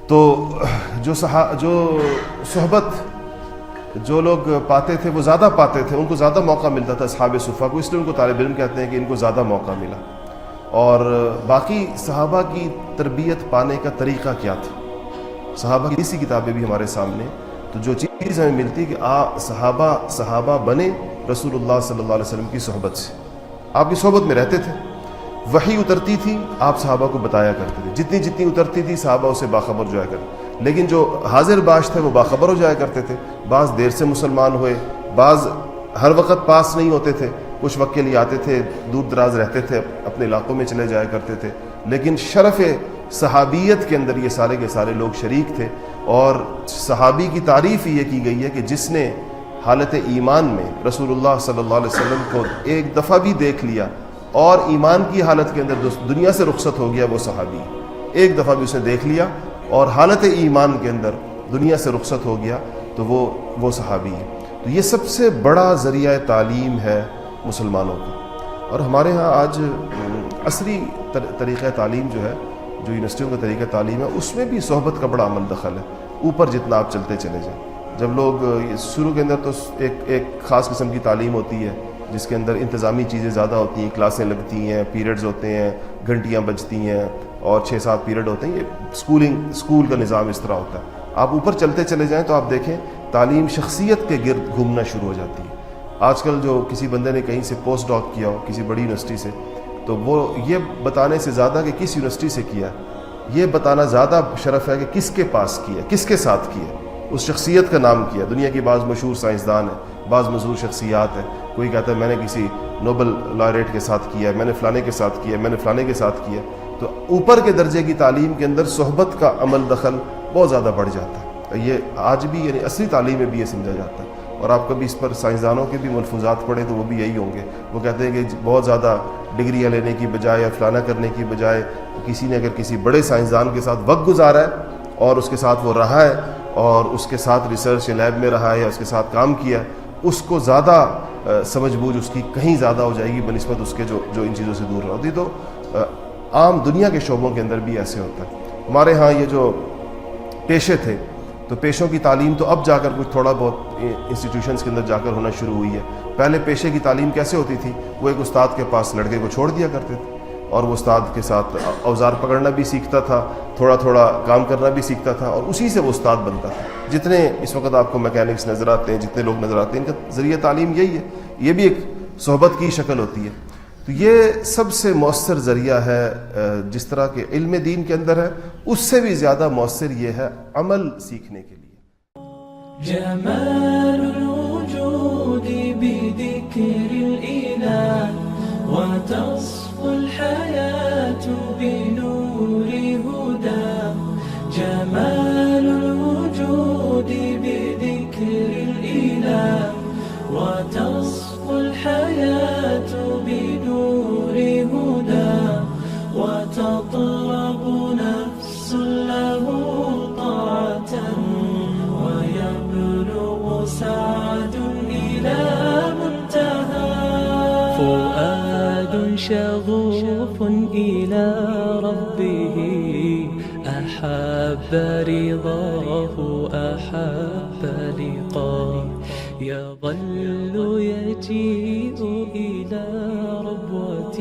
تو جو صحبت جو لوگ پاتے تھے وہ زیادہ پاتے تھے، ان کو زیادہ موقع ملتا تھا اصحاب صفہ کو، اس لیے ان کو طالب علم کہتے ہیں کہ ان کو زیادہ موقع ملا۔ اور باقی صحابہ کی تربیت پانے کا طریقہ کیا تھا، صحابہ کی اسی کتابیں بھی ہمارے سامنے، تو جو چیز ہمیں ملتی کہ صحابہ بنے رسول اللہ صلی اللہ علیہ وسلم کی صحبت سے، آپ کی صحبت میں رہتے تھے، وحی اترتی تھی آپ صحابہ کو بتایا کرتے تھے، جتنی اترتی تھی صحابہ اسے باخبر جو ہے کرتے، لیکن جو حاضر باش تھے وہ باخبر ہو جایا کرتے تھے، بعض دیر سے مسلمان ہوئے، بعض ہر وقت پاس نہیں ہوتے تھے، کچھ وقت کے لیے آتے تھے، دور دراز رہتے تھے، اپنے علاقوں میں چلے جایا کرتے تھے، لیکن شرف صحابیت کے اندر یہ سارے کے سارے لوگ شریک تھے۔ اور صحابی کی تعریف یہ کی گئی ہے کہ جس نے حالت ایمان میں رسول اللہ صلی اللہ علیہ وسلم کو ایک دفعہ بھی دیکھ لیا اور ایمان کی حالت کے اندر دنیا سے رخصت ہو گیا، وہ صحابی ایک دفعہ بھی اس نے دیکھ لیا اور حالت ایمان کے اندر دنیا سے رخصت ہو گیا تو وہ صحابی ہے۔ تو یہ سب سے بڑا ذریعہ تعلیم ہے مسلمانوں کا۔ اور ہمارے ہاں آج عصری طریقہ تعلیم جو ہے، جو یونیورسٹیوں کا طریقہ تعلیم ہے، اس میں بھی صحبت کا بڑا عمل دخل ہے، اوپر جتنا آپ چلتے چلے جائیں۔ جب لوگ شروع کے اندر تو ایک خاص قسم کی تعلیم ہوتی ہے جس کے اندر انتظامی چیزیں زیادہ ہوتی ہیں، کلاسیں لگتی ہیں، پیریڈز ہوتے ہیں، گھنٹیاں بجتی ہیں اور 6-7 پیریڈ ہوتے ہیں، یہ اسکول کا نظام اس طرح ہوتا ہے۔ آپ اوپر چلتے چلے جائیں تو آپ دیکھیں تعلیم شخصیت کے گرد گھومنا شروع ہو جاتی ہے۔ آج کل جو کسی بندے نے کہیں سے پوسٹ ڈاک کیا ہو کسی بڑی یونیورسٹی سے، تو وہ یہ بتانے سے زیادہ کہ کس یونیورسٹی سے کیا، یہ بتانا زیادہ شرف ہے کہ کس کے پاس کیا، کس کے ساتھ کیا، اس شخصیت کا نام کیا۔ دنیا کی بعض مشہور سائنسدان ہیں، بعض مشہور شخصیات ہیں، کوئی کہتا ہے میں نے کسی نوبل لائریٹ کے ساتھ کیا، میں نے فلانے کے ساتھ کیا، میں نے فلانے کے ساتھ کیا۔ تو اوپر کے درجے کی تعلیم کے اندر صحبت کا عمل دخل بہت زیادہ بڑھ جاتا ہے۔ یہ آج بھی یعنی اصلی تعلیم میں بھی یہ سمجھا جاتا ہے۔ اور آپ کبھی اس پر سائنسدانوں کے بھی ملفوظات پڑھیں تو وہ بھی یہی ہوں گے، وہ کہتے ہیں کہ بہت زیادہ ڈگریاں لینے کی بجائے یا فلانا کرنے کی بجائے کسی نے اگر کسی بڑے سائنسدان کے ساتھ وقت گزارا ہے اور اس کے ساتھ وہ رہا ہے اور اس کے ساتھ ریسرچ لیب میں رہا ہے یا اس کے ساتھ کام کیا، اس کو زیادہ سمجھ بوجھ اس کی کہیں زیادہ ہو جائے گی بنسبت اس کے جو ان چیزوں سے دور رہا ہوتی۔ تو عام دنیا کے شعبوں کے اندر بھی ایسے ہوتا ہے۔ ہمارے ہاں یہ جو پیشے تھے تو پیشوں کی تعلیم تو اب جا کر کچھ تھوڑا بہت انسٹیٹیوشنز کے اندر جا کر ہونا شروع ہوئی ہے۔ پہلے پیشے کی تعلیم کیسے ہوتی تھی، وہ ایک استاد کے پاس لڑکے کو چھوڑ دیا کرتے تھے اور وہ استاد کے ساتھ اوزار پکڑنا بھی سیکھتا تھا، تھوڑا تھوڑا کام کرنا بھی سیکھتا تھا اور اسی سے وہ استاد بنتا تھا۔ جتنے اس وقت آپ کو میکینکس نظر آتے ہیں، جتنے لوگ نظر آتے ہیں، ان کا ذریعہ تعلیم یہی ہے۔ یہ بھی ایک صحبت کی شکل ہوتی ہے۔ تو یہ سب سے مؤثر ذریعہ ہے، جس طرح کہ علم دین کے اندر ہے، اس سے بھی زیادہ مؤثر یہ ہے عمل سیکھنے کے لیے۔ جمال الوجود بذكر الإله وتصفو الحياة بنور هدى، جمال الوجود بذكر الإله وتصفو الحياة بنور هدى، وتطلب نفس له طاعة ويبلغ سعد إلى منتهى، فؤاد شغوف إلى ربه أحب رضاه أحب لقاه، يظل يجيء إلى ربوة